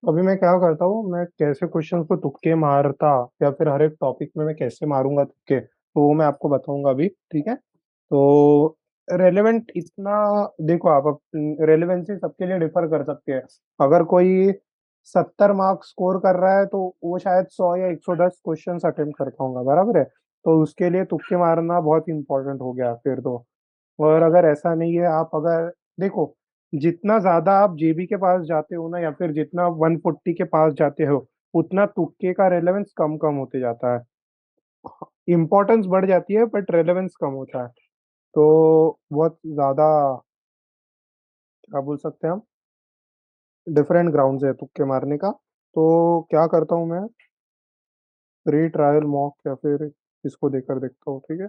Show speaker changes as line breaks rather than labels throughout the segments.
अभी मैं क्या करता हूँ, मैं कैसे क्वेश्चन को तुक्के मारता या फिर हर एक टॉपिक में मैं कैसे मारूंगा तुक्के, तो वो मैं आपको बताऊंगा अभी। ठीक है। तो रेलेवेंट इतना, देखो आप रेलेवेंसी सबके लिए डिफर कर सकती है। अगर कोई 70 मार्क्स स्कोर कर रहा है तो वो शायद 100 या 110 क्वेश्चन अटेम्प्ट करता होगा, बराबर है। तो उसके लिए तुक्के मारना बहुत इंपॉर्टेंट हो गया फिर तो। और अगर ऐसा नहीं है, आप अगर देखो, जितना ज्यादा आप जेबी के पास जाते हो ना, या फिर जितना 140 के पास जाते हो, उतना तुक्के का रेलेवेंस कम कम होते जाता है। इम्पोर्टेंस बढ़ जाती है बट रेलेवेंस कम होता है। तो बहुत ज्यादा, क्या बोल सकते हैं हम, डिफरेंट ग्राउंड्स है तुक्के मारने का। तो क्या करता हूँ मैं, प्री ट्रायल मॉक या फिर इसको देकर देखता हूँ। ठीक है।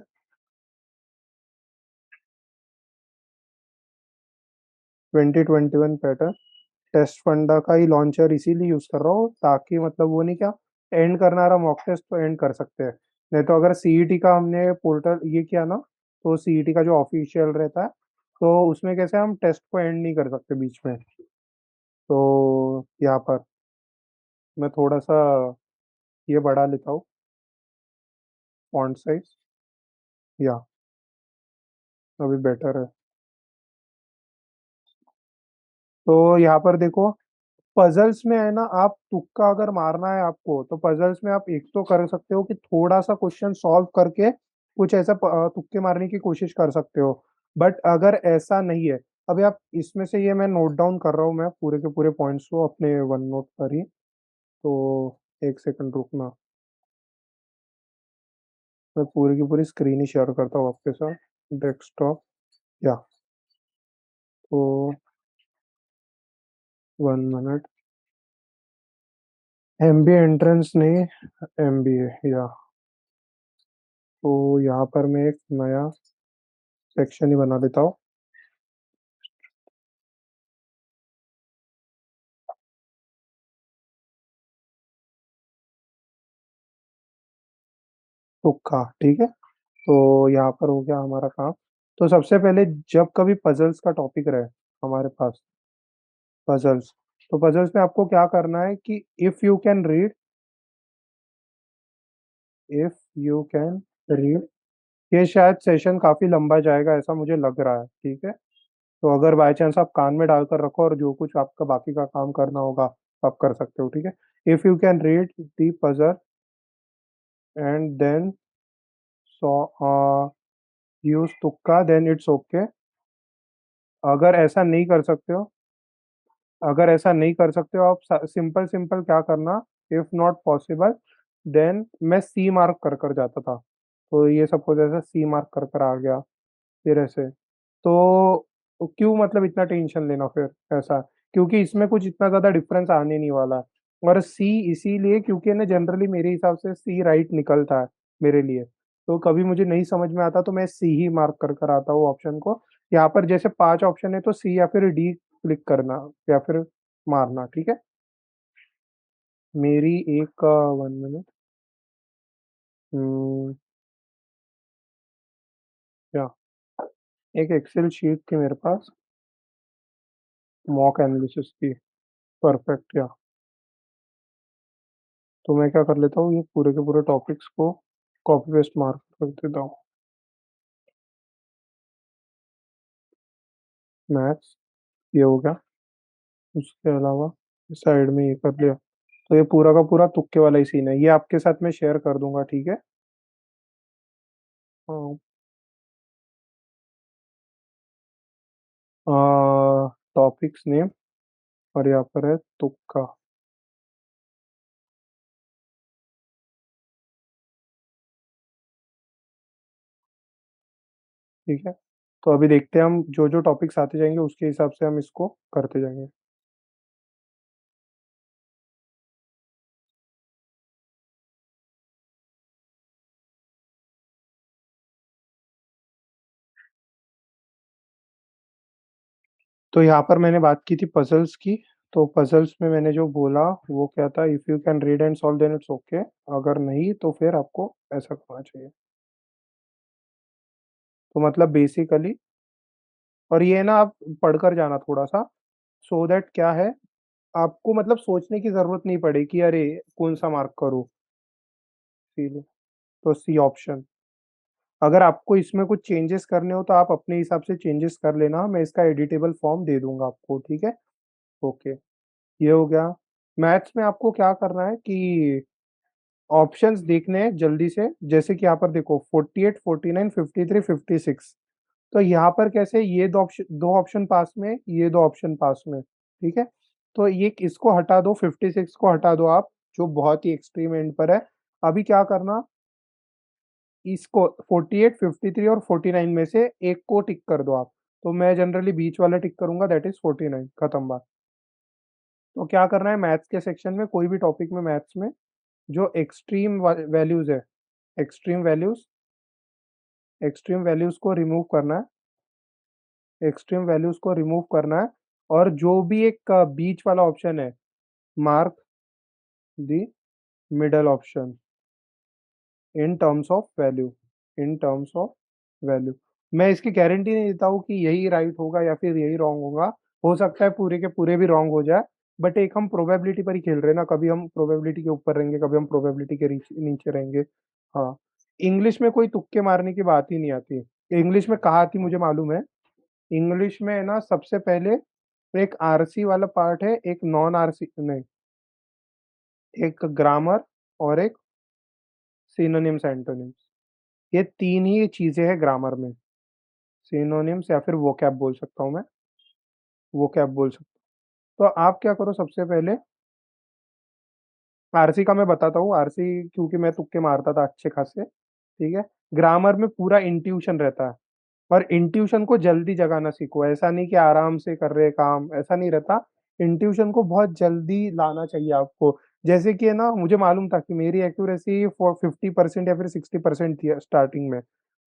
2021 पैटर्न, टेस्ट फंडा का ही लॉन्चर इसीलिए यूज कर रहा हूँ ताकि मतलब वो नहीं क्या, एंड करना रहा मॉक टेस्ट तो एंड कर सकते हैं। नहीं तो अगर सीईटी का हमने पोर्टल ये किया ना, तो सीईटी का जो ऑफिशियल रहता है, तो उसमें कैसे हम टेस्ट को एंड नहीं कर सकते बीच में। तो यहाँ पर मैं थोड़ा सा ये बढ़ा लेता हूँ, फॉन्ट साइज। या अभी बेटर है। तो यहाँ पर देखो, पजल्स में है ना, आप तुक्का अगर मारना है आपको, तो पजल्स में आप एक तो कर सकते हो कि थोड़ा सा क्वेश्चन सॉल्व करके कुछ ऐसा तुक्के मारने की कोशिश कर सकते हो। बट अगर ऐसा नहीं है, अभी आप इसमें से, ये मैं नोट डाउन कर रहा हूँ मैं पूरे के पूरे पॉइंट्स को अपने वन नोट पर ही। तो एक सेकंड रुकना, मैं पूरी की पूरी स्क्रीन ही शेयर करता हूँ आपके साथ, डेस्कटॉप। या तो 1 मिनट। एमबीए एंट्रेंस नहीं, एमबीए। या तो यहाँ पर मैं एक नया सेक्शन ही बना देता हूँ, तुक्का। ठीक है। तो यहाँ पर हो गया हमारा काम। तो सबसे पहले, जब कभी पजल्स का टॉपिक रहे हमारे पास, पजल्स, तो पजल्स में आपको क्या करना है कि if you can read, if you can read, ये शायद सेशन काफी लंबा जाएगा ऐसा मुझे लग रहा है। ठीक है। तो अगर बाय चांस आप कान में डालकर रखो और जो कुछ आपका बाकी का काम करना होगा आप कर सकते हो। ठीक है। If you can read the puzzle and then so use तुक्का देन इट्स ओके। अगर ऐसा नहीं कर सकते हो, अगर ऐसा नहीं कर सकते हो आप, सिंपल सिंपल क्या करना, इफ नॉट पॉसिबल देन मैं सी मार्क कर कर जाता था। तो ये सपोज ऐसा सी मार्क कर कर आ गया, फिर ऐसे। तो क्यों मतलब इतना टेंशन लेना फिर ऐसा, क्योंकि इसमें कुछ इतना ज्यादा डिफरेंस आने नहीं वाला है। और सी इसीलिए क्योंकि ना, जनरली मेरे हिसाब से सी राइट निकलता है मेरे लिए। तो कभी मुझे नहीं समझ में आता तो मैं सी ही मार्क कर कर आता हूँ ऑप्शन को। यहाँ पर जैसे 5 ऑप्शन है तो सी या फिर डी क्लिक करना या फिर मारना। ठीक है। मेरी एक 1 मिनट। क्या, एक एक्सेल शीट थी मेरे पास, मॉक एनालिसिस की। परफेक्ट। या तो मैं क्या कर लेता हूँ, ये पूरे के पूरे टॉपिक्स को कॉपी पेस्ट मार्क कर देता हूँ। मैथ्स, ये हो गया। उसके अलावा साइड में ये कर लिया। तो ये पूरा का पूरा तुक्के वाला ही सीन है, ये आपके साथ मैं शेयर कर दूंगा। ठीक है। टॉपिक्स नेम, और यहाँ पर है तुक्का। ठीक है। तो अभी देखते हैं, हम जो जो टॉपिक्स आते जाएंगे उसके हिसाब से हम इसको करते जाएंगे। तो यहाँ पर मैंने बात की थी पजल्स की। तो पजल्स में मैंने जो बोला वो क्या था, if you can read and solve then it's okay. अगर नहीं तो फिर आपको ऐसा करना चाहिए। तो मतलब बेसिकली, और ये ना आप पढ़कर जाना थोड़ा सा, सो दैट क्या है, आपको मतलब सोचने की जरूरत नहीं पड़े कि अरे कौन सा मार्क करूँ, इसीलिए तो सी ऑप्शन। अगर आपको इसमें कुछ चेंजेस करने हो तो आप अपने हिसाब से चेंजेस कर लेना, मैं इसका एडिटेबल फॉर्म दे दूंगा आपको, ठीक है। ओके, ये हो गया। मैथ्स में आपको क्या करना है कि ऑप्शंस देखने हैं जल्दी से, जैसे कि यहाँ पर देखो 48, 49, 53, 56। तो यहाँ पर कैसे ये दो ऑप्शन पास में, ये दो ऑप्शन पास में, ठीक है। तो ये इसको हटा दो, 56 को हटा दो आप, जो बहुत ही एक्सट्रीम एंड पर है। अभी क्या करना, इसको 48, 53 और 49 में से एक को टिक कर दो आप। तो मैं जनरली बीच वाला टिक करूंगा, दैट इज 49, खत्म बात। तो क्या करना है, मैथ्स के सेक्शन में कोई भी टॉपिक में मैथ्स में जो एक्सट्रीम वैल्यूज है, एक्सट्रीम वैल्यूज, एक्सट्रीम वैल्यूज को रिमूव करना है, एक्सट्रीम वैल्यूज को रिमूव करना है। और जो भी एक बीच वाला ऑप्शन है, mark the middle option in terms of value, in terms of value. मैं इसकी गारंटी नहीं देता हूँ कि यही राइट होगा या फिर यही रॉन्ग होगा, हो सकता है पूरे के पूरे भी रॉन्ग हो जाए। बट एक हम प्रोबेबिलिटी पर ही खेल रहे हैं ना, कभी हम प्रोबेबिलिटी के ऊपर रहेंगे, कभी हम प्रोबेबिलिटी के नीचे रहेंगे। हाँ, इंग्लिश में कोई तुक्के मारने की बात ही नहीं आती। इंग्लिश में कहा थी मुझे मालूम है, इंग्लिश में है ना सबसे पहले एक आरसी वाला पार्ट है, एक नॉन आरसी नहीं, एक ग्रामर और एक सिनोनिम्स एंटोनिम्स, ये तीन ही चीजें हैं ग्रामर में। सिनोनिम्स या फिर वोकैब बोल सकता हूँ मैं, वोकैब बोल सकता हूँ। तो आप क्या करो, सबसे पहले आरसी का मैं बताता हूँ, आरसी क्योंकि मैं तुक्के मारता था अच्छे खासे, ठीक है। ग्रामर में पूरा इंट्यूशन रहता है, और इंट्यूशन को जल्दी जगाना सीखो, ऐसा नहीं कि आराम से कर रहे काम, ऐसा नहीं रहता। इंट्यूशन को बहुत जल्दी लाना चाहिए आपको। जैसे कि है ना, मुझे मालूम था कि मेरी एक्यूरेसी 50% या फिर 60% थी स्टार्टिंग में।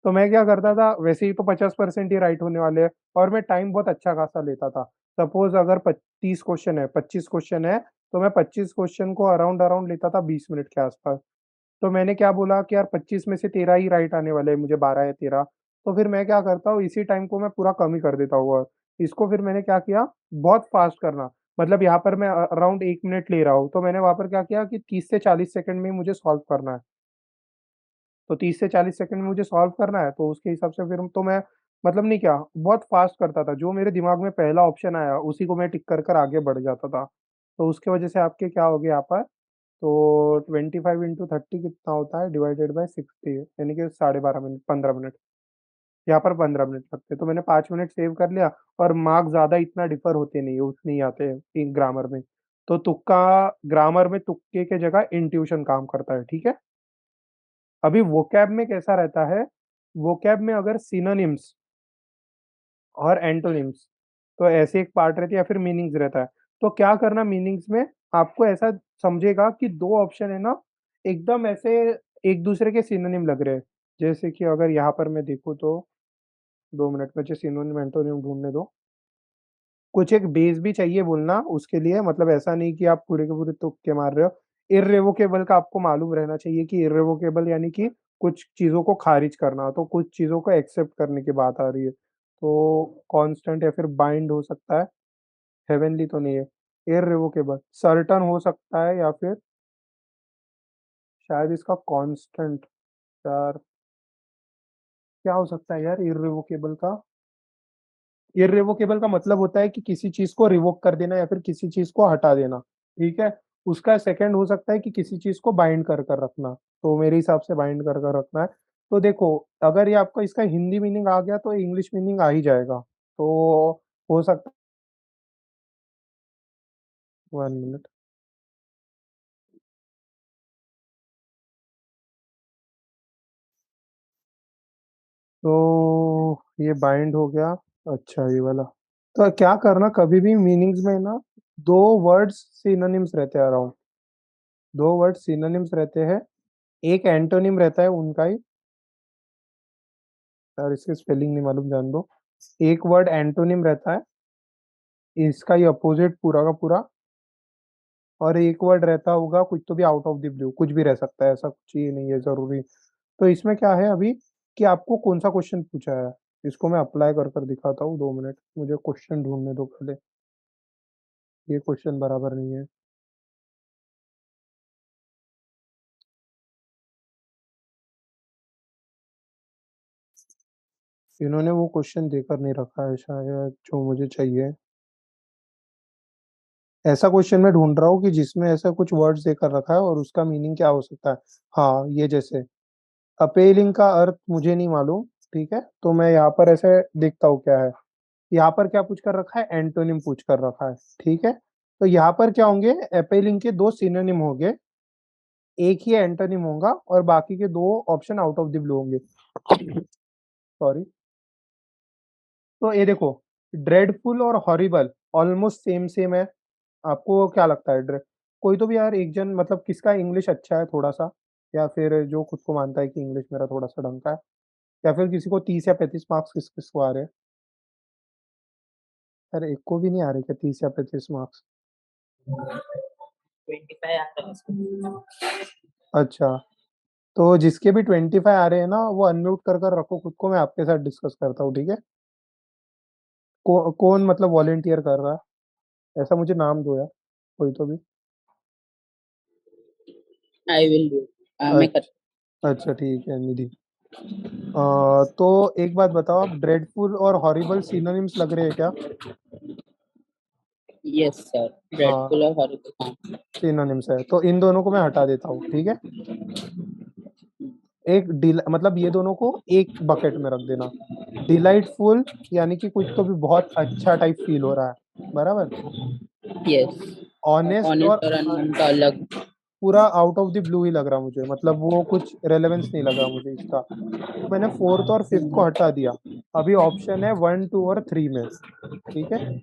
तो मैं क्या करता था, वैसे ही तो 50% ही राइट होने वाले हैं, और मैं टाइम बहुत अच्छा खासा लेता था। सपोज अगर 25 क्वेश्चन है, तो मैं 25 क्वेश्चन को अराउंड अराउंड लेता था 20 मिनट के आसपास। तो मैंने क्या बोला कि यार 25 में से 13 ही राइट आने वाले हैं, मुझे 12 या 13। तो फिर मैं क्या करता हूँ, इसी टाइम को मैं पूरा कम ही कर देता हूँ। और इसको फिर मैंने क्या किया, बहुत फास्ट करना, मतलब यहाँ पर मैं अराउंड 1 मिनट ले रहा हूँ, तो मैंने वहां पर क्या किया कि 30 से 40 सेकंड में ही मुझे सॉल्व करना है। तो 30 से 40 सेकंड में मुझे सॉल्व करना है, तो उसके हिसाब से फिर तो मैं मतलब नहीं क्या, बहुत फास्ट करता था, जो मेरे दिमाग में पहला ऑप्शन आया उसी को मैं टिक कर कर आगे बढ़ जाता था। तो उसके वजह से आपके क्या हो गया यहाँ पर, तो 25 × 30 कितना होता है, डिवाइडेड बाय 60, यानी कि 12.5 मिनट, 15 मिनट। यहाँ पर 15 मिनट लगते, तो मैंने 5 मिनट सेव कर लिया। और मार्क्स ज्यादा इतना डिफर होते नहीं, उतने ही आते हैं ग्रामर में। तो तुक्का, ग्रामर में तुक्के के जगह इंट्यूशन काम करता है, ठीक है। अभी वोकैब में कैसा रहता है, वोकैब में अगर सिनोनिम्स और एंटोनिम्स, तो ऐसे एक पार्ट रहती है, या फिर मीनिंग्स रहता है। तो क्या करना, मीनिंग्स में आपको ऐसा समझेगा कि दो ऑप्शन है ना, एकदम ऐसे एक दूसरे के सिनोनिम लग रहे हैं। जैसे कि अगर यहाँ पर मैं देखूँ तो, 2 मिनट में सिनोनिम एंटोनिम ढूंढने दो। कुछ एक बेस भी चाहिए बोलना उसके लिए, मतलब ऐसा नहीं कि आप पूरे के पूरे तुक्के मार रहे हो। इररिवोकेबल का आपको मालूम रहना चाहिए कि इररिवोकेबल यानी कि कुछ चीजों को खारिज करना, तो कुछ चीजों को एक्सेप्ट करने की बात आ रही है। तो कांस्टेंट या फिर बाइंड हो सकता है, हेवनली तो नहीं है। इररिवोकेबल सर्टन हो सकता है, या फिर शायद इसका कांस्टेंट, यार क्या हो सकता है यार इररिवोकेबल का। इररिवोकेबल का मतलब होता है कि किसी चीज को रिवोक कर देना या फिर किसी चीज को हटा देना, ठीक है। उसका सेकंड हो सकता है कि किसी चीज को बाइंड कर कर रखना, तो मेरे हिसाब से बाइंड कर कर रखना है। तो देखो, अगर ये आपका इसका हिंदी मीनिंग आ गया तो इंग्लिश मीनिंग आ ही जाएगा। तो हो सकता, 1 मिनट। तो ये बाइंड हो गया, अच्छा ये वाला। तो क्या करना, कभी भी मीनिंग्स में ना दो वर्ड्स सिनोनिम्स रहते हैं अराउंड, दो वर्ड सिनोनिम्स रहते हैं। एक एंटोनिम रहता है उनका ही, यार इसके स्पेलिंग नहीं मालूम, जान दो। एक वर्ड एंटोनिम रहता है, इसका ही अपोजिट पूरा का पूरा। और एक वर्ड रहता होगा कुछ तो भी आउट ऑफ द ब्लू, कुछ भी रह सकता है, ऐसा कुछ ही नहीं है जरूरी। तो इसमें क्या है अभी, कि आपको कौन सा क्वेश्चन पूछा है, इसको मैं अप्लाई कर कर दिखाता हूँ। 2 मिनट, मुझे क्वेश्चन ढूंढने दो पहले। ये क्वेश्चन बराबर नहीं है। इन्होंने वो क्वेश्चन देकर नहीं रखा है शायद जो मुझे चाहिए। ऐसा क्वेश्चन मैं ढूंढ रहा हूँ कि जिसमें ऐसा कुछ वर्ड्स देकर रखा है और उसका मीनिंग क्या हो सकता है। हाँ, ये जैसे अपेलिंग का अर्थ मुझे नहीं मालूम, ठीक है, तो मैं यहाँ पर ऐसे देखता हूँ क्या है। यहाँ पर क्या पूछ कर रखा है, एंटोनिम पूछ कर रखा है, ठीक है। तो यहाँ पर क्या होंगे, अपेलिंग के दो सिनोनिम होंगे, एक ही एंटोनिम होगा और बाकी के दो option out of the blue होंगे। सॉरी। तो ये देखो, ड्रेडफुल और हॉरिबल ऑलमोस्ट सेम सेम है। आपको क्या लगता है? कोई तो भी यार एक जन, मतलब किसका इंग्लिश अच्छा है थोड़ा सा, या फिर जो खुद को मानता है कि इंग्लिश मेरा थोड़ा सा ढंग का है, या फिर किसी को 30 या 35 मार्क्स किस किस को आ रहे हैं? अरे एक को भी नहीं आ रहे क्या 30 या 35 मार्क्स?
25 आता है उसको।
अच्छा, तो जिसके भी 25 आ रहे हैं ना, वो अनम्यूट कर कर रखो खुद को, मैं आपके साथ डिस्कस करता हूँ, ठीक है। कौन मतलब वॉलेंटियर कर रहा है? ऐसा मुझे नाम दो यार, कोई तो भी।
I will do. मैं कर।
अच्छा ठीक है, निधि। तो एक बात बताओ, आप ड्रेडफुल और हॉरिबल सिनोनिम्स लग रहे हैं क्या?
यस सर,
हाँ,
ड्रेडफुल और हॉरिबल, हाँ।
सिनोनिम्स है, तो इन दोनों को मैं हटा देता हूँ, ठीक है। एक मतलब ये दोनों को एक बकेट में रख देना। डिलाइटफुल यानी कि कुछ तो भी बहुत अच्छा टाइप फील हो रहा है, बराबर।
यस।
ऑनेस्ट और
ऑनेस्ट और अननोन का अलग।
पूरा आउट ऑफ द ब्लू ही लग रहा मुझे, मतलब वो कुछ रेलेवेंस नहीं लग रहा मुझे इसका, तो मैंने फोर्थ और फिफ्थ को हटा दिया। अभी ऑप्शन है 1, 2 और 3 में, ठीक है।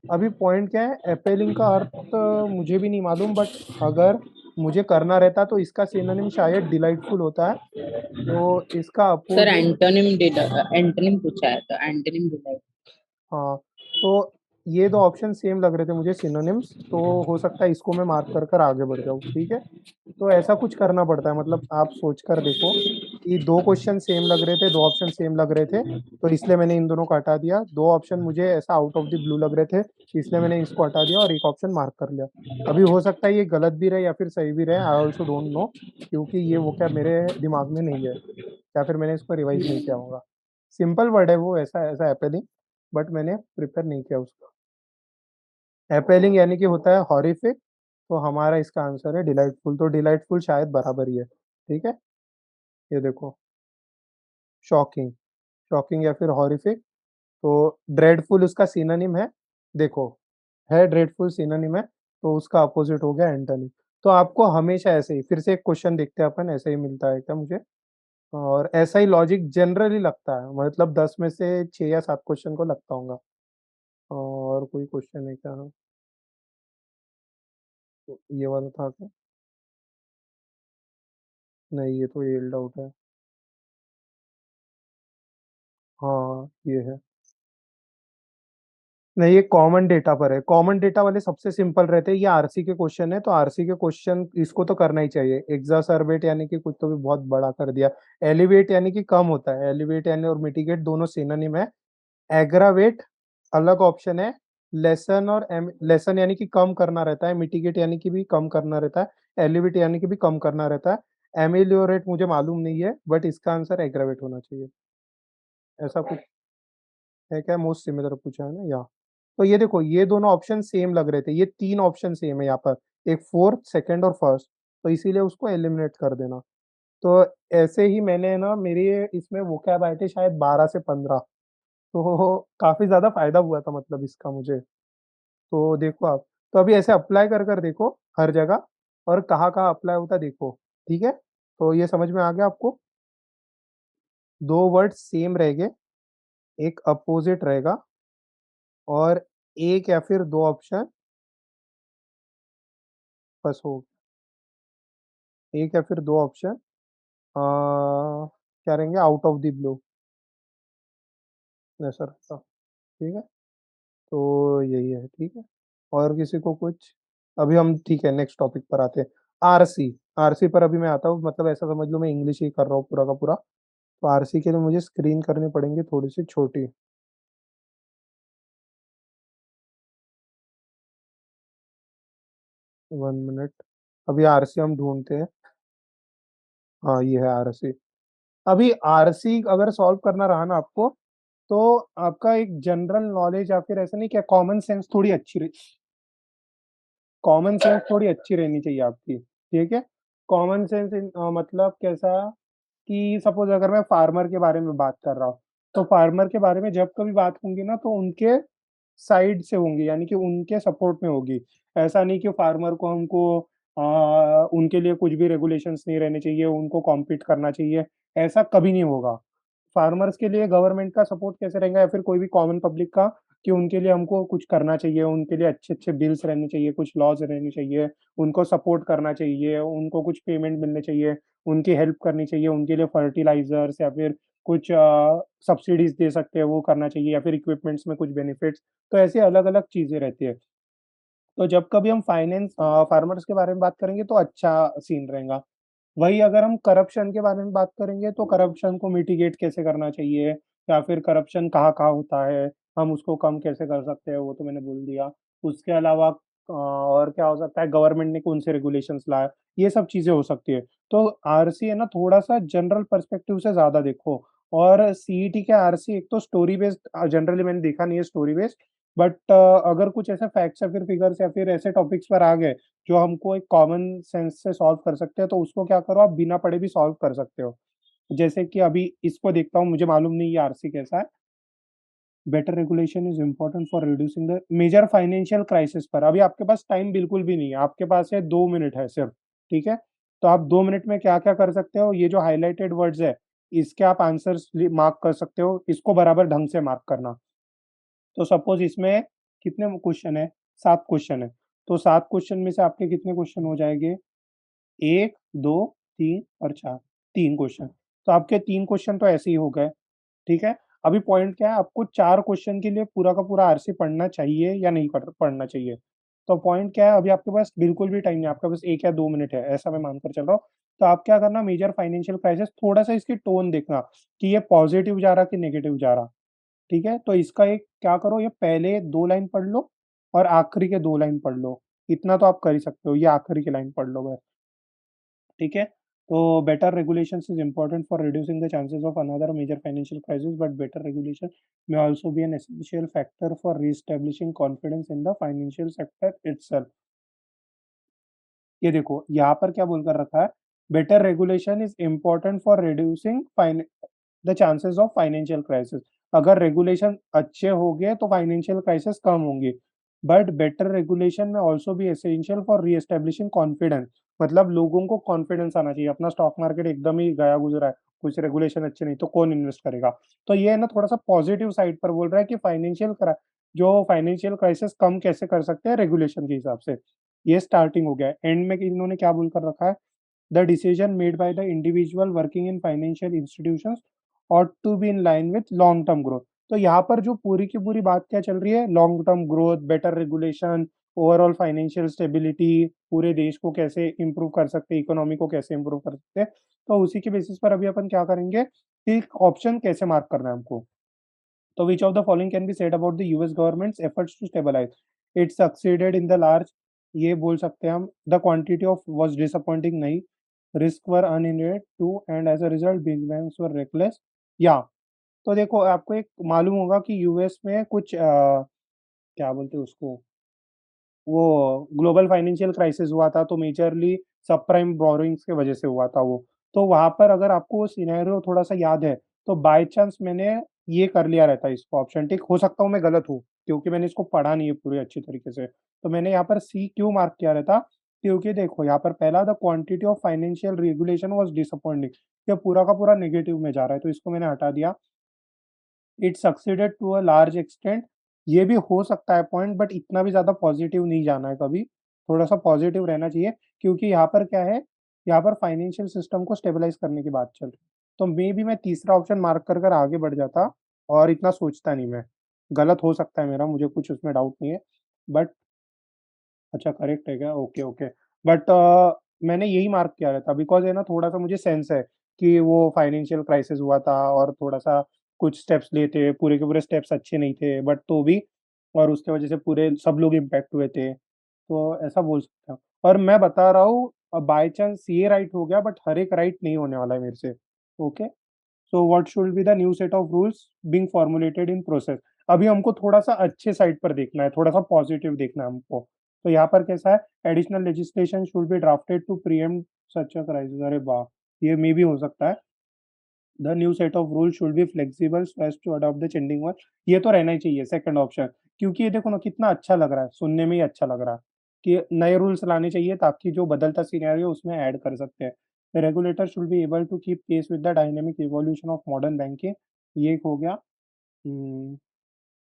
अभी पॉइंट क्या है, अपेलिंग का अर्थ मुझे भी नहीं मालूम, बट अगर मुझे करना रहता तो इसका सिनोनिम शायद डिलाइटफुल होता है, तो इसका
सर
अपोजिट।
एंटोनिम पूछा है तो एंटोनिम डिलाइट।
हाँ, तो ये दो ऑप्शन सेम लग रहे थे मुझे सिनोनिम्स, तो हो सकता है इसको मैं मार्क कर कर आगे बढ़ जाऊँ, ठीक है। तो ऐसा कुछ करना पड़ता है, मतलब आप सोच कर देखो कि दो क्वेश्चन सेम लग रहे थे, दो ऑप्शन सेम लग रहे थे, तो इसलिए मैंने इन दोनों को हटा दिया। दो ऑप्शन मुझे ऐसा आउट ऑफ द ब्लू लग रहे थे, इसलिए मैंने इसको हटा दिया और एक ऑप्शन मार्क कर लिया। अभी हो सकता है ये गलत भी रहे या फिर सही भी रहे, आई ऑल्सो डोंट नो, क्योंकि ये वो क्या मेरे दिमाग में नहीं है, या फिर मैंने इसको रिवाइज नहीं किया होगा। सिंपल वर्ड है वो, ऐसा ऐसा एपेलिंग, बट मैंने प्रिपेयर नहीं किया उसको। एपेलिंग यानी कि होता है हॉरिफिक, तो हमारा इसका आंसर है डिलाइटफुल, तो डिलाइटफुल शायद बराबर ही है, ठीक है। ये देखो, शॉकिंग, शॉकिंग या फिर हॉरिफिक, तो ड्रेडफुल उसका सिनोनिम है, देखो, है ड्रेडफुल सिनोनिम है, तो उसका अपोजिट हो गया एंटोनिम। तो आपको हमेशा ऐसे ही, फिर से एक क्वेश्चन देखते हैं अपन, ऐसे ही मिलता है क्या मुझे? और ऐसा ही लॉजिक जनरली लगता है, मतलब 10 में से 6 या 7 क्वेश्चन को लगता होगा। और कोई क्वेश्चन है क्या? तो ये वाला था क्या? नहीं, ये तो एल्ड आउट है। हाँ, ये है। नहीं, ये कॉमन डेटा पर है, कॉमन डेटा वाले सबसे सिंपल रहते हैं, ये आरसी के क्वेश्चन है, तो आरसी के क्वेश्चन इसको तो करना ही चाहिए। एग्जासर्बेट यानी कि कुछ तो भी बहुत बड़ा कर दिया। एलिवेट यानी कि कम होता है, एलिवेट यानी और मिटिगेट दोनों सिनोनिम है। एग्रावेट अलग ऑप्शन है। लेसन और लेसन यानी कि कम करना रहता है, मिटिगेट यानी कि भी कम करना रहता है, एलिवेट यानी कि भी कम करना रहता है। एमिलियोरेट मुझे मालूम नहीं है, बट इसका आंसर एग्रावेट होना चाहिए। ऐसा कुछ है क्या? मोस्ट सिमिलर पूछा है ना यहाँ। तो ये देखो, ये दोनों ऑप्शन सेम लग रहे थे, ये 3 ऑप्शन सेम है यहाँ पर, एक फोर्थ, सेकंड और फर्स्ट, तो इसीलिए उसको एलिमिनेट कर देना। तो ऐसे ही मैंने ना, मेरे इसमें वोकैब आए थे शायद 12 से 15, तो काफी ज्यादा फायदा हुआ था मतलब इसका मुझे। तो देखो आप, तो अभी ऐसे अप्लाई कर कर देखो हर जगह, और कहाँ कहाँ अप्लाई होता देखो, ठीक है। तो ये समझ में आ गया आपको? दो वर्ड सेम रहेंगे, एक अपोजिट रहेगा, और एक या फिर दो ऑप्शन बस हो, एक या फिर दो ऑप्शन क्या रहेंगे आउट ऑफ द ब्लू, ऐसा रहता, ठीक है। तो यही है, ठीक है। और किसी को कुछ? अभी हम ठीक है, नेक्स्ट टॉपिक पर आते हैं। आरसी, आरसी पर अभी मैं आता हूँ, मतलब ऐसा समझ लो मैं इंग्लिश ही कर रहा हूँ पूरा का पूरा। तो आरसी के लिए मुझे स्क्रीन करनी पड़ेंगी थोड़ी सी छोटी। 1 मिनट, अभी आरसी हम ढूँढते हैं। हाँ, ये है आरसी। अभी आरसी अगर सॉल्व करना रहा ना आपको, तो आपका एक जनरल नॉलेज या फिर ऐसा नहीं क्या कॉमन सेंस थोड़ी अच्छी रहनी चाहिए आपकी, ठीक है? कॉमन सेंस मतलब कैसा कि सपोज़ अगर मैं फार्मर के बारे में बात कर रहा हूँ, तो फार्मर के बारे में जब कभी बात होंगी ना तो उनके साइड से होंगी, यानी कि उनके सपोर्ट में होगी। ऐसा नहीं कि फार्मर को हमको उनके लिए कुछ भी रेगुलेशंस नहीं रहने चाहिए, उनको कॉम्पीट करना चाहिए, ऐसा कभी नहीं होगा। फार्मर्स के लिए गवर्नमेंट का सपोर्ट कैसे रहेगा या फिर कोई भी कॉमन पब्लिक का कि उनके लिए हमको कुछ करना चाहिए, उनके लिए अच्छे-अच्छे बिल्स रहने चाहिए, कुछ लॉज़ रहने चाहिए, उनको सपोर्ट करना चाहिए, उनको कुछ पेमेंट मिलने चाहिए, उनकी हेल्प करनी चाहिए, उनके लिए फर्टिलाइज़र्स या फिर कुछ सब्सिडीज़ दे सकते हैं, वो करना चाहिए या फिर इक्विपमेंट्स में कुछ बेनिफिट्स, तो ऐसी अलग-अलग चीज़ें रहती है। तो जब कभी हम फार्मर्स के बारे में बात करेंगे तो अच्छा सीन रहेगा। वही अगर हम करप्शन के बारे में बात करेंगे तो करप्शन को मिटिगेट कैसे करना चाहिए या फिर करप्शन कहाँ-कहाँ होता है, हम उसको कम कैसे कर सकते हैं, वो तो मैंने बोल दिया। उसके अलावा और क्या हो सकता है, गवर्नमेंट ने कौन से रेगुलेशंस लाए, ये सब चीज़ें हो सकती है। तो आरसी है ना थोड़ा-सा जनरल पर्सपेक्टिव से ज़्यादा देखो, और सीईटी के आरसी एक तो स्टोरी बेस्ड जनरली मैंने देखा नहीं है स्टोरी बेस्ड, बट अगर कुछ ऐसे फैक्ट्स या फिर फिगर्स या फिर ऐसे टॉपिक्स पर आ गए जो हमको एक कॉमन सेंस से सॉल्व कर सकते हैं, तो उसको क्या करो आप बिना पढ़े भी सॉल्व कर सकते हो। जैसे कि अभी इसको देखता हूँ, मुझे मालूम नहीं ये आरसी कैसा है। Better regulation is important for reducing the major financial crisis पर अभी आपके पास टाइम बिल्कुल भी नहीं है, आपके पास है 2 मिनट है सिर्फ, ठीक है? तो आप 2 मिनट में क्या-क्या कर सकते हो, ये जो हाइलाइटेड वर्ड्स है, इसके आप आंसर्स मार्क कर सकते हो, इसको बराबर ढंग से मार्क करना। तो सपोज़ इसमें कितने क्वेश्चन है? 7 क्वेश्चन है। तो 7 क्वेश्चन में से आपके कितने क्वेश्चन हो जाएँगे? 1, 2, 3 और 4, 3 क्वेश्चन। तो आपके 3 क्वेश्चन तो ऐसे ही हो गए, ठीक है? अभी पॉइंट क्या है, आपको 4 क्वेश्चन के लिए पूरा का पूरा आरसी पढ़ना चाहिए या नहीं पढ़ना चाहिए? तो पॉइंट क्या है, अभी आपके पास बिल्कुल भी टाइम नहीं है, आपके पास 1 या 2 मिनट है, ऐसा मैं मानकर चल रहा हूँ। तो आप क्या करना, मेजर फाइनेंशियल क्राइसिस थोड़ा-सा इसकी टोन देखना कि ये पॉज़िटिव जा रहा कि नेगेटिव जा रहा, ठीक है? तो इसका एक क्या करो, ये पहले 2 लाइन पढ़ लो और आखिरी के 2 लाइन पढ़ लो। इतना तो आप कर ही सकते हो, ये आखिरी की लाइन पढ़ लो बस। ठीक है? तो better regulations is important for reducing the chances of another major financial crisis, but better regulation may also be an essential factor for reestablishing confidence in the financial sector itself. ये देखो, यहाँ पर क्या बोलकर रखा है, better regulation is important for reducing the chances of financial crisis. अगर regulation अच्छे होंगे तो फाइनेंशियल क्राइसिस कम होंगी। बट बेटर रेगुलेशन में also be essential for reestablishing confidence, मतलब लोगों को कॉन्फिडेंस आना चाहिए। अपना स्टॉक मार्केट एकदम ही गया गुजरा है, कुछ रेगुलेशन अच्छे नहीं तो कौन इन्वेस्ट करेगा? तो ये है ना थोड़ा-सा पॉजिटिव साइड पर बोल रहा है कि फाइनेंशियल क्राइसिस कम कैसे कर सकते हैं रेगुलेशन के हिसाब से। ये स्टार्टिंग हो गया है। एंड में इन्होंने क्या बोलकर रखा है, the decision made by the individual working in financial institutions ought to be in line with long term growth. तो यहाँ पर जो पूरी की पूरी बात क्या चल रही है, long term growth, better regulation, overall financial stability, पूरे देश को कैसे इंप्रूव कर सकते हैं, इकोनॉमी को कैसे इंप्रूव कर सकते हैं। तो उसी के बेसिस पर अभी अपन क्या करेंगे कि ऑप्शन कैसे मार्क करना है हमको। तो which of the following can be said about the US government's efforts to stabilise? It succeeded in the large, ये बोल सकते हैं हम। The quantity of was disappointing, नहीं। Risk were unintended, too, and as a result big banks were reckless, या। तो देखो आपको एक मालूम होगा कि यूएस में कुछ क्या बोलते हैं उसको, वो ग्लोबल फाइनेंशियल क्राइसिस हुआ था, तो मेजरली सबप्राइम बोरोइंग्स की वजह से हुआ था वो। तो वहाँ पर अगर आपको वो सिनेरियो थोड़ा-सा याद है, तो बाय चांस मैंने ये कर लिया रहता इसको ऑप्शन टिक, हो सकता हूँ मैं गलत हूँ, क्योंकि मैंने इसको पढ़ा नहीं है पूरी अच्छी तरीके से। तो मैंने यहाँ पर सी क्यों मार्क किया रहता, क्योंकि देखो यहाँ पर पहला the quantity of financial regulation was disappointing, ये पूरा का पूरा नेगेटिव में जा रहा है, तो इसको मैंने हटा दिया। It succeeded to a large extent, ये भी हो सकता है पॉइंट, बट इतना भी ज़्यादा पॉज़िटिव नहीं जाना है कभी, थोड़ा-सा पॉज़िटिव रहना चाहिए, क्योंकि यहाँ पर क्या है, यहाँ पर फाइनेंशियल सिस्टम को स्टेबलाइज़ करने की बात चल रही है। तो मेबी मैं तीसरा ऑप्शन मार्क कर आगे बढ़ जाता और इतना सोचता नहीं मैं। गलत हो सकता है मेरा, मुझे कुछ उसमें डाउट नहीं है, बट अच्छा करेक्ट है क्या? Okay, okay. बट मैंने यही मार्क किया रहता बिकॉज़ है ना थोड़ा-सा मुझे सेंस है कि वो फाइनेंशियल क्राइसिस हुआ था और थोड़ा-सा कुछ स्टेप्स लिए थे, पूरे के पूरे स्टेप्स अच्छे नहीं थे, बट तो भी, और उसकी वजह से पूरे सब लोग इम्पैक्ट हुए थे। तो ऐसा बोल सकते हैं। और मैं बता रहा हूँ बाय चांस ये राइट हो गया, बट हर एक राइट नहीं होने वाला है मेरे से। Okay, so what should be the new set of rules being formulated in process. अभी हमको थोड़ा सा अच्छे साइड पर देखना है, थोड़ा सा पॉजिटिव देखना है हमको। तो यहाँ पर कैसा है, additional legislation should be drafted to preempt such a crisis. अरे वाह, ये मे भी हो सकता है। The new set of rule should be flexible so as to adopt the changing one. ये तो रहना ही चाहिए सेकंड ऑप्शन, क्योंकि ये देखो ना कितना अच्छा लग रहा है, सुनने में ही अच्छा लग रहा है कि नए रूल्स लाने चाहिए ताकि जो बदलता सिनेरियो उसमें ऐड कर सकते हैं। The regulator should be able to keep pace with the dynamic evolution of modern banking. ये एक हो गया। हम्म,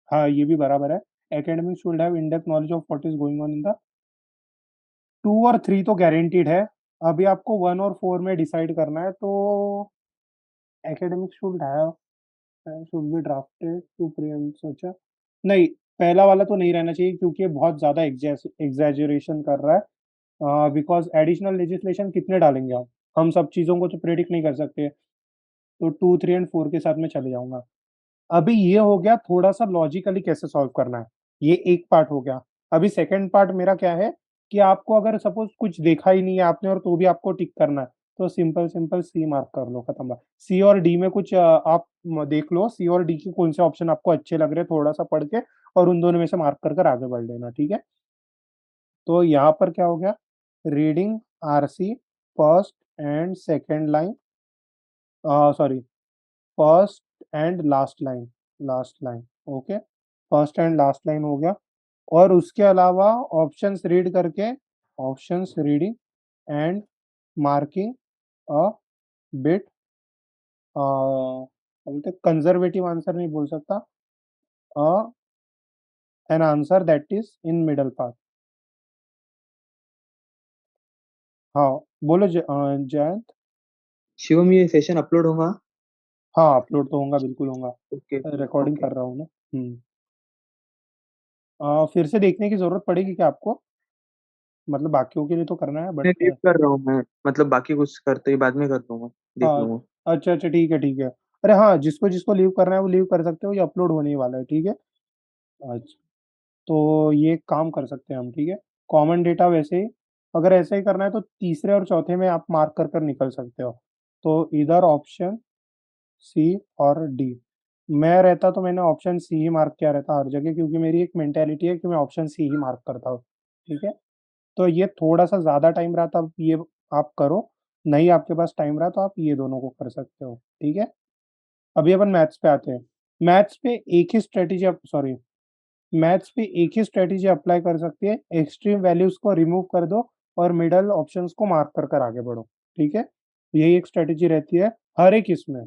हाँ ये भी बराबर है। Academic should have in depth knowledge of what is going on in the. 2 और 3 तो गारंटीड है। अभी आपको 1 और 4 में डिसाइड करना है, तो academic should have should be drafted to prevent such. नहीं, पहला वाला तो नहीं रहना चाहिए क्योंकि ये बहुत ज्यादा एग्जैजरेशन कर रहा है। बिकॉज एडिशनल लेजिस्लेशन कितने डालेंगे आप, हम सब चीजों को तो प्रेडिक्ट नहीं कर सकते। तो 2, 3 एंड 4 के साथ में चले जाऊंगा। अभी ये हो गया थोड़ा सा लॉजिकली कैसे सॉल्व करना है, ये एक पार्ट हो गया। अभी सेकंड पार्ट मेरा क्या है कि आपको अगर सपोज कुछ देखा ही नहीं है आपने और तो भी आपको टिक करना है, तो सिंपल सिंपल सी मार्क कर लो, खत्म बात। सी और डी में कुछ आप देख लो, सी और डी के कौन से ऑप्शन आपको अच्छे लग रहे हैं, थोड़ा सा पढ़ के, और उन दोनों में से मार्क कर कर आगे बढ़ लेना, ठीक है। तो यहाँ पर क्या हो गया, reading RC first and second line, sorry, first and last line, last line. Okay, first and last line हो गया। और उसके अलावा ऑप्शंस रीड करके, options reading and marking a bit, बोलते कंजर्वेटिव आंसर नहीं बोल सकता, uh an answer that is in middle path. हाँ, बोलो जयंत।
शिवम, ये सेशन अपलोड होगा?
हाँ, अपलोड तो होगा, बिल्कुल होगा।
ओके।
Recording
okay.
कर रहा हूँ ना। फिर से देखने की जरूरत पड़ेगी क्या आपको, मतलब बाकियों के लिए तो करना है
मैं लीव
बट।
कर रहा हूँ, मैं मतलब बाकी कुछ करते ही बाद में कर लूंगा, देख
हाँ,
लूंगा।
अच्छा अच्छा, ठीक है ठीक है। अरे हाँ, जिसको जिसको लीव करना है वो लीव कर सकते हो, ये अपलोड होने ही वाला है, ठीक है। अच्छा, तो ये काम कर सकते हैं हम, ठीक है। कॉमन डेटा वैसे ही, अगर ऐसे ही करना है तो तीसरे और चौथे में आप मार्क कर कर निकल सकते हो। तो इधर ऑप्शन सी और डी। मैं रहता तो मैंने ऑप्शन सी ही मार्क किया रहता हर जगह, क्योंकि मेरी एक मेंटेलिटी है कि मैं ऑप्शन सी ही मार्क करता हूँ, ठीक है। तो ये थोड़ा सा ज्यादा टाइम रहा, तब ये आप करो। नहीं आपके पास टाइम रहा तो आप ये दोनों को कर सकते हो, ठीक है। अभी अपन मैथ्स पे आते हैं। मैथ्स पे एक ही स्ट्रेटेजी, सॉरी, मैथ्स पे एक ही स्ट्रेटेजी अप्लाई कर सकती है, एक्सट्रीम वैल्यूज को रिमूव कर दो और मिडल ऑप्शंस को मार्क कर कर आगे बढ़ो, ठीक है। यही एक स्ट्रेटेजी रहती है हर एक इसमें।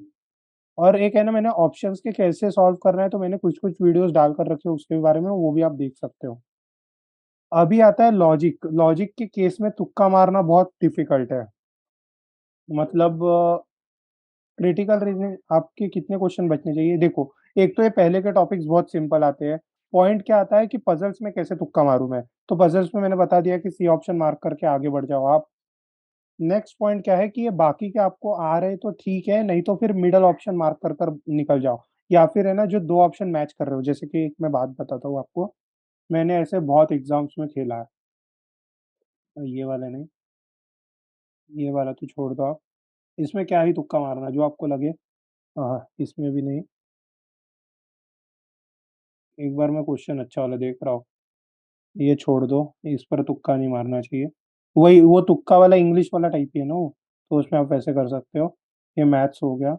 और एक है ना, मैंने ऑप्शंस के कैसे सॉल्व करना है तो मैंने कुछ कुछ वीडियोस डालकर रखे हैं उसके बारे में, वो भी आप देख सकते हो। अभी आता है लॉजिक। लॉजिक के केस में तुक्का मारना बहुत डिफिकल्ट है। मतलब क्रिटिकल रीजनिंग आपके कितने क्वेश्चन बचने चाहिए, देखो। एक तो ये पहले के टॉपिक्स बहुत सिंपल आते हैं। पॉइंट क्या आता है कि पजल्स में कैसे तुक्का मारूं मैं, तो पजल्स में मैंने बता दिया कि सी ऑप्शन मार्क करके आगे बढ़ जाओ आप। नेक्स्ट पॉइंट क्या है कि ये बाकी के आपको आ रहे तो ठीक है, नहीं तो फिर मिडल ऑप्शन मार्क कर कर निकल जाओ। या फिर है ना, जो दो ऑप्शन मैच कर रहे हो, जैसे कि एक मैं बात बताता हूँ आपको, मैंने ऐसे बहुत एग्जाम्स में खेला है। ये वाला नहीं, ये वाला तो छोड़ दो आप। इसमें क्या ही तुक्का मारना जो आपको लगे। हाँ, इसमें भी नहीं। एक बार मैं क्वेश्चन अच्छा वाला देख रहा हूँ, ये छोड़ दो, इस पर तुक्का नहीं मारना चाहिए। वही वो तुक्का वाला इंग्लिश वाला टाइप ही है ना वो, तो उसमें आप वैसे कर सकते हो। ये मैथ्स हो गया।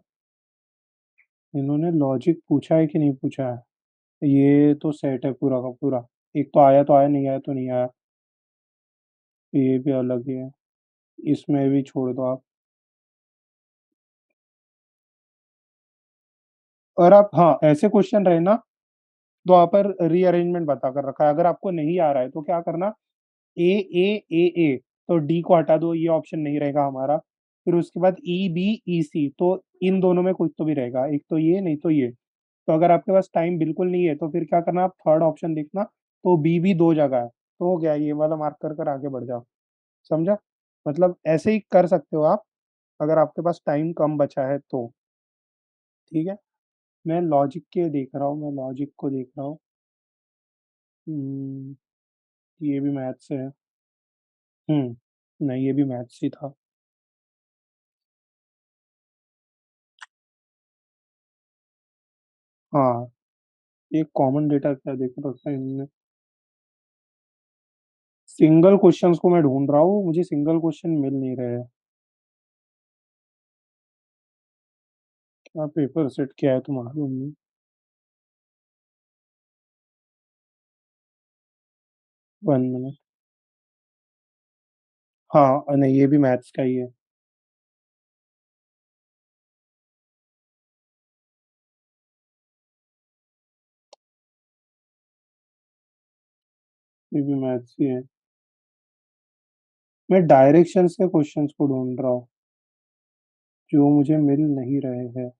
इन्होंने लॉजिक पूछा है कि नहीं पूछा है, ये तो सेट है पूरा का पूरा। एक तो आया, नहीं आया तो नहीं आया। ये भी अलग ही है, इसमें भी छोड़ दो आप। और आप हाँ, ऐसे क्वेश्चन रहे ना, तो आप पर रीअरेंजमेंट बता कर रखा है। अगर आपको नहीं आ रहा है तो क्या करना, ए ए ए ए, तो डी को हटा दो, ये ऑप्शन नहीं रहेगा हमारा। फिर उसके बाद ई बी ई सी, तो इन दोनों में कुछ तो भी रहेगा, एक तो ये नहीं तो ये। तो अगर आपके पास टाइम बिल्कुल नहीं है तो फिर क्या करना, आप थर्ड ऑप्शन देखना, तो बी भी दो जगह है, तो हो गया, ये वाला मार्क कर कर आगे बढ़ जाओ। समझा, मतलब ऐसे ही कर सकते हो आप, अगर आपके पास टाइम कम बचा है तो, ठीक है। मैं लॉजिक के देख रहा हूँ, मैं लॉजिक को देख रहा हूँ। हम्म, ये भी मैथ से है। नहीं ये भी मैथ्स ही था। हाँ, एक कॉमन डेटा क्या देखो रखा है इनने। सिंगल क्वेश्चंस को मैं ढूंढ रहा हूँ, मुझे सिंगल क्वेश्चन मिल नहीं रहे हैं। क्या पेपर सेट किया है तुम्हारे हमने? One minute. हाँ नहीं ये भी मैथ्स का ही है। ये भी मैथ्स ही है। मैं डायरेक्शंस के क्वेश्चंस को ढूंढ रहा हूँ जो मुझे मिल नहीं रहे हैं।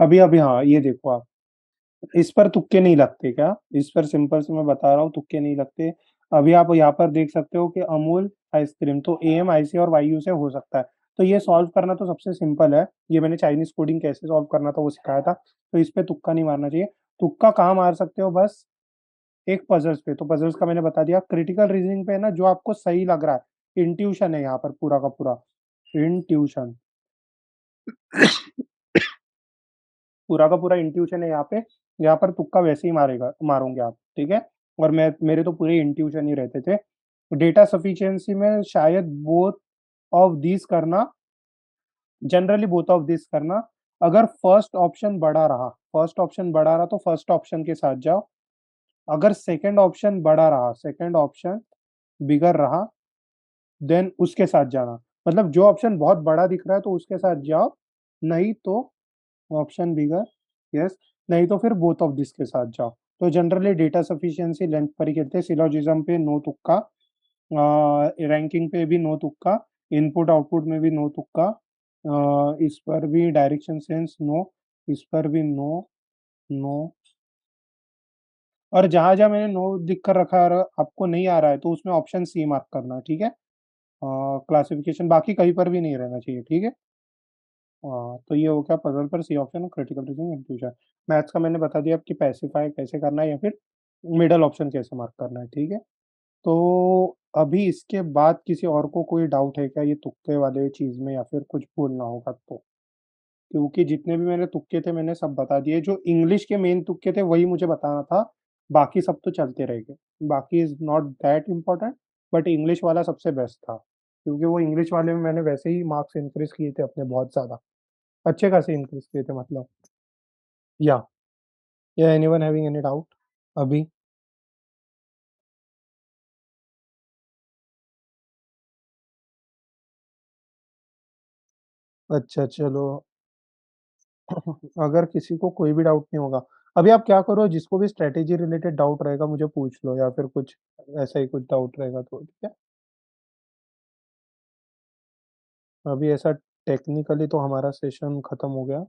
अभी अभी हाँ ये देखो आप, इस पर तुक्के नहीं लगते क्या? इस पर सिंपल से मैं बता रहा हूँ, तुक्के नहीं लगते। अभी आप यहाँ पर देख सकते हो कि अमूल आइसक्रीम, तो एम आईसी और वायु से हो सकता है। तो ये सॉल्व करना तो सबसे सिंपल है, ये मैंने चाइनीज कोडिंग कैसे सॉल्व करना था वो सिखाया था, तो इस पे तुक्का नहीं मारना चाहिए। तुक्का कहाँ मार सकते हो? बस एक पजल्स पे, तो पजल्स का मैंने बता दिया। क्रिटिकल रीजनिंग पे है ना, जो आपको सही लग रहा है, इंट्यूशन है यहाँ पर पूरा का पूरा, इंट्यूशन पूरा का पूरा इंट्यूशन है यहाँ पे। यहाँ पर तुक्का वैसे ही मारोगे आप, ठीक है। और मेरे तो पूरे इंट्यूशन ही रहते थे। डेटा सफिशिएंसी में शायद बोथ ऑफ दिस करना, जनरली बोथ ऑफ दिस करना। अगर फर्स्ट ऑप्शन बड़ा रहा तो फर्स्ट ऑप्शन के साथ जाओ। अगर सेकंड ऑप्शन बड़ा रहा, सेकंड ऑप्शन बिगर रहा, देन उसके साथ जाना। मतलब जो ऑप्शन बहुत बड़ा दिख रहा है तो उसके साथ जाओ, नहीं तो ऑप्शन बिगर, यस, नहीं तो फिर बोथ ऑफ दिस के साथ जाओ। तो जनरली डेटा सफिशिएंसी लेंथ पर ही खेलते हैं। सिलोजिज्म पे नो तुक्का, रैंकिंग पे भी नो तुक्का, इनपुट आउटपुट में भी नो तुक्का, इस पर भी डायरेक्शन सेंस नो, इस पर भी नो, नो। और जहां जहां मैंने नो दिख कर रखा है और आपको नहीं आ रहा है तो उसमें ऑप्शन सी मार्क करना, ठीक है। क्लासिफिकेशन बाकी कहीं पर भी नहीं रहना चाहिए, ठीक है। तो ये हो गया पजल पर सी ऑप्शन और क्रिटिकल रीजनिंग इंक्लूजन। मैथ्स का मैंने बता दिया आपकी पैसिफाई कैसे करना है या फिर मिडल ऑप्शन कैसे मार्क करना है, ठीक है। तो अभी इसके बाद किसी और को कोई डाउट है क्या ये तुक्के वाले चीज में, या फिर कुछ बोलना होगा तो? क्योंकि जितने भी मैंने तुक्के थे मैंने सब बता दिए। जो इंग्लिश के मेन तुक्के थे वही मुझे बताना था, बाकी सब तो चलते रहेंगे। बाकी is not that important, but English वाला सबसे बेस्ट था, क्योंकि वो इंग्लिश वाले में मैंने वैसे ही मार्क्स इंक्रीज किए थे अपने बहुत ज्यादा, अच्छे खासे इंक्रीज किए थे मतलब। या या एनीवन हैविंग एनी डाउट अभी? अच्छा चलो। अगर किसी को कोई भी डाउट नहीं होगा, अभी आप क्या करो, जिसको भी स्ट्रेटेजी रिलेटेड डाउट रहेगा मुझे पूछ लो, या फिर कुछ ऐसा ही कुछ डाउट रहेगा तो ठीक है। अभी ऐसा टेक्निकली तो हमारा सेशन खत्म हो गया,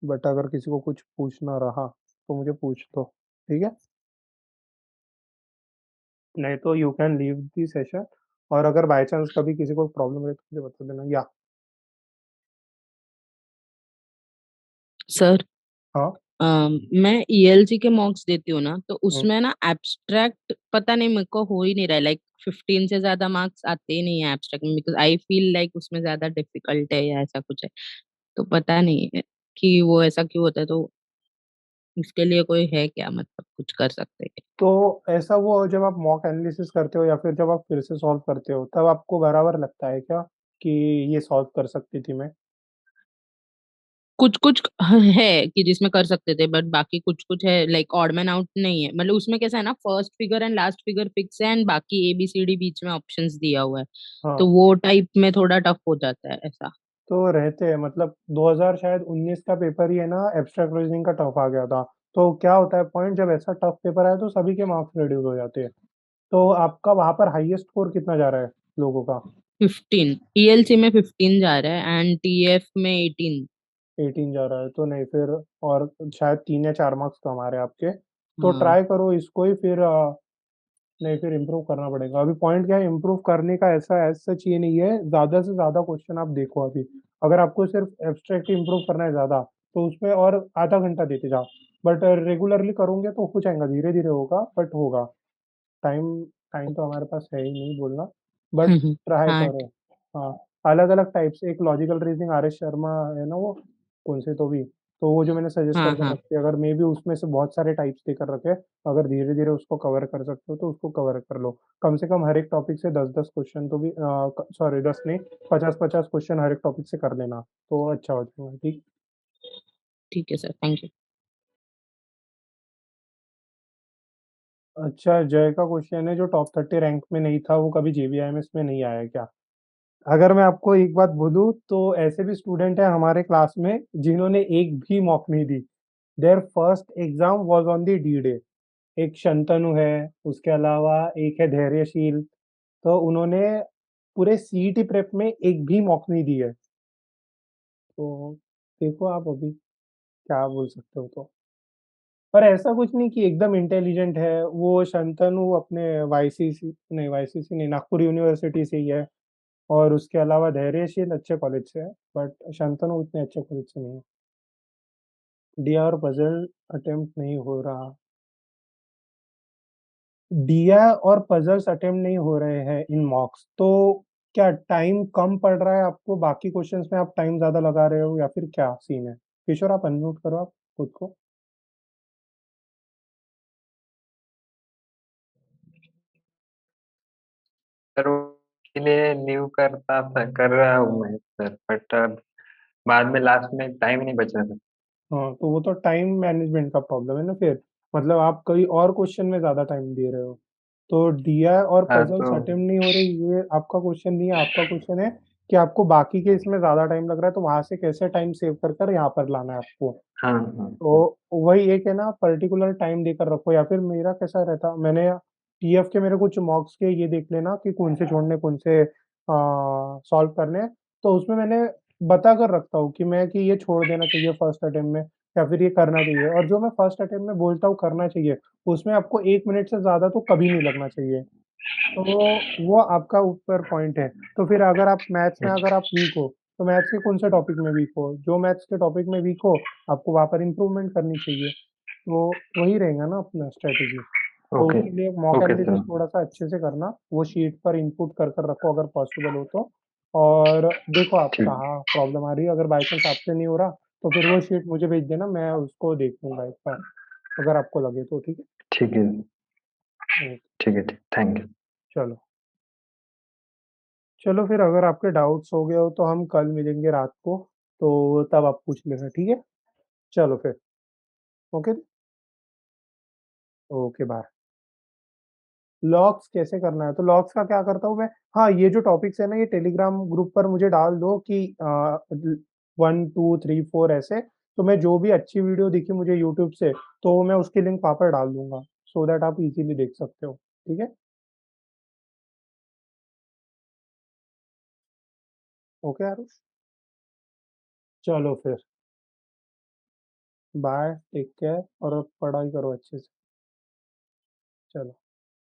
बट अगर किसी को कुछ पूछना रहा तो मुझे पूछ लो, ठीक है। नहीं तो you can leave the session, और अगर बाय चांस कभी किसी को प्रॉब्लम रहे तो मुझे बता देना। या
सर,
हाँ।
मैं ईएलसी के मॉक्स देती हूँ ना, तो
हम्म,
उसमें ना एब्स्ट्रैक्ट पता नहीं मेरे को हो ही नहीं रहा है। लाइक 15 से ज्यादा मार्क्स आते ही नहीं है एब्स्ट्रैक्ट में, बिकॉज आई फील लाइक उसमें ज्यादा डिफिकल्ट है या ऐसा कुछ है। तो पता नहीं है कि वो ऐसा क्यों होता है। तो इसके लिए कोई है क्या, मतलब कुछ कर सकते हैं?
तो ऐसा वो जब आप मॉक एनालिसिस करते हो या फिर जब आप फिर से सॉल्व करते हो तब आपको बराबर लगता है क्या कि ये सॉल्व कर सकती थी मैं?
कुछ कुछ है कि जिसमें कर सकते थे, बट बाकी कुछ कुछ है लाइक ऑड मैन आउट नहीं है। मतलब उसमें कैसा है ना, first figure and last figure fix है एंड बाकी ABCD बीच में ऑप्शंस दिया हुआ है। तो
हाँ,
वो टाइप में थोड़ा टफ हो जाता है ऐसा।
तो रहते हैं मतलब 2000 शायद 19 का पेपर ही है ना, एब्स्ट्रैक्ट रीजनिंग का टफ आ गया था। तो क्या होता है पॉइंट, जब ऐसा टफ पेपर आया तो सभी के मार्क्स रिड्यूस हो जाते हैं। तो आपका वहां पर हाईएस्ट स्कोर कितना जा रहा है लोगों का?
15 ELC में 15 जा रहा है एंड TF में 18।
18 जा रहा है तो नहीं फिर, और शायद 3 या 4 मार्क्स कम आ रहे हैं आपके। तो
हाँ।
ट्राई करो इसको ही फिर, नहीं फिर इम्प्रूव करना पड़ेगा। अभी पॉइंट क्या है, इम्प्रूव करने का ऐसा एज सच ये नहीं है, ज्यादा से ज्यादा क्वेश्चन आप देखो अभी। अगर आपको सिर्फ एब्स्ट्रैक्ट इम्प्रूव करना है ज्यादा, तो उसमें और आधा घंटा देते जाओ, बट रेगुलरली करोगे तो हो जाएगा, धीरे धीरे होगा बट होगा। टाइम टाइम तो हमारे पास है ही नहीं बोलना, बट ट्राई
हाँ
करो। हाँ, अलग अलग टाइप्स, एक logical reasoning R S Sharma है ना, वो कौन से तो भी, तो वो जो मैंने सजेस्ट
हाँ
करके
हाँ
रखी है, अगर मे भी उसमें से बहुत सारे टाइप्स देकर रखे, अगर धीरे धीरे उसको कवर कर सकते हो तो उसको कवर कर लो। कम से कम हर एक टॉपिक से 10-10 क्वेश्चन तो भी, सॉरी 10 नहीं, 50-50 क्वेश्चन हर एक टॉपिक से कर लेना, तो अच्छा हो जाएगा। ठीक।
ठीक है सर, थैंक यू।
अच्छा, जय का क्वेश्चन है, जो टॉप 30 रैंक में नहीं था वो कभी जेबीआईएमएस में नहीं आया क्या? अगर मैं आपको एक बात बोलूं तो ऐसे भी स्टूडेंट है हमारे क्लास में जिन्होंने एक भी मॉक नहीं दी। Their first exam was on the D day. एक शंतनु है, उसके अलावा एक है धैर्यशील, तो उन्होंने पूरे सीईटी प्रेप में एक भी मॉक नहीं दी है। तो देखो आप अभी क्या बोल सकते हो तो। पर ऐसा कुछ नहीं कि एकदम इंटेलिजेंट है वो शंतनु, अपने वाईसीसी नहीं, नागपुर यूनिवर्सिटी से ही है। और उसके अलावा धैर्यशील अच्छे कॉलेज से है, बट शांतनु उतने अच्छे कॉलेज से नहीं है। दिया और पजल अटेम्प्ट नहीं हो रहा। दिया और पजल्स अटेम्प्ट नहीं हो रहे हैं इन मॉक्स, तो क्या टाइम कम पड़ रहा है आपको, बाकी क्वेश्चंस में आप टाइम ज्यादा लगा रहे हो, या फिर क्या सीन है? किशोर आप अनम्यूट करो आप खुद को।
सर उसके लिए लीव करता था, कर रहा हूँ मैं सर, बट बाद में लास्ट में टाइम नहीं बच रहा था।
हाँ, तो वो तो टाइम मैनेजमेंट का प्रॉब्लम है ना फिर। मतलब आप कई और क्वेश्चन में ज्यादा टाइम दे रहे हो। तो दिया और
हाँ
पजल्स
तो
अटेम्प्ट नहीं हो रही, ये आपका क्वेश्चन नहीं है। आपका क्वेश्चन है कि आपको बाकी के इसमें ज्यादा टाइम लग रहा है, तो वहां से कैसे टाइम सेव कर कर यहाँ पर लाना है आपको।
हाँ हाँ सर।
तो वही एक है ना, पर्टिकुलर टाइम देकर रखो, या फिर मेरा कैसा रहता, मैंने टीएफ के मेरे कुछ मॉक्स के ये देख लेना कि कौन से छोड़ने, कौन से सॉल्व करने हैं। तो उसमें मैंने बता कर रखता हूँ कि मैं, कि ये छोड़ देना चाहिए फर्स्ट अटेम्प्ट में, या फिर ये करना चाहिए। और जो मैं फर्स्ट अटेम्प्ट में बोलता हूँ करना चाहिए, उसमें आपको 1 मिनट से ज्यादा तो कभी नहीं लगना चाहिए। तो वो आपका ऊपर पॉइंट है। तो फिर अगर आप मैथ्स में, अगर आप वीक हो, तो मैथ्स के कौन से टॉपिक में वीक हो, जो मैथ्स के टॉपिक में वीक हो, आपको वहां पर इम्प्रूवमेंट करनी चाहिए। तो वही रहेगा ना अपना स्ट्रेटेजी। तो
ओके।
उसके लिए मॉक
ओके
एनालिसिस
सर।
थोड़ा सा अच्छे से करना, वो शीट पर इनपुट कर कर रखो अगर पॉसिबल हो तो। और देखो आप
ठीक।
कहाँ प्रॉब्लम आ रही है, अगर बाई चांस आपसे नहीं हो रहा तो फिर वो शीट मुझे भेज देना, मैं उसको देख लूंगा एक बार, अगर आपको लगे तो। ठीक
ठीक है।
है, ओके,
ठीक है। ठीक, थैंक यू।
चलो। चलो फिर, अगर आपके डाउट्स हो गए हो तो हम कल मिलेंगे रात को, तो तब आप पूछ लेना, ठीक है? चलो फिर, ओके। Okay bye. लॉक्स कैसे करना है, तो लॉक्स का क्या करता हूँ मैं, हाँ, ये जो टॉपिक्स है ना, ये टेलीग्राम ग्रुप पर मुझे डाल दो कि 1 2 3 4 ऐसे। तो मैं जो भी अच्छी वीडियो दिखी मुझे यूट्यूब से, तो मैं उसकी लिंक वहाँ पर डाल दूंगा, सो दैट आप इजीली देख सकते हो। ठीक है, ओके आरुष, चलो फिर, बाय, टेक केयर, और अब पढ़ाई करो अच्छे से। चलो।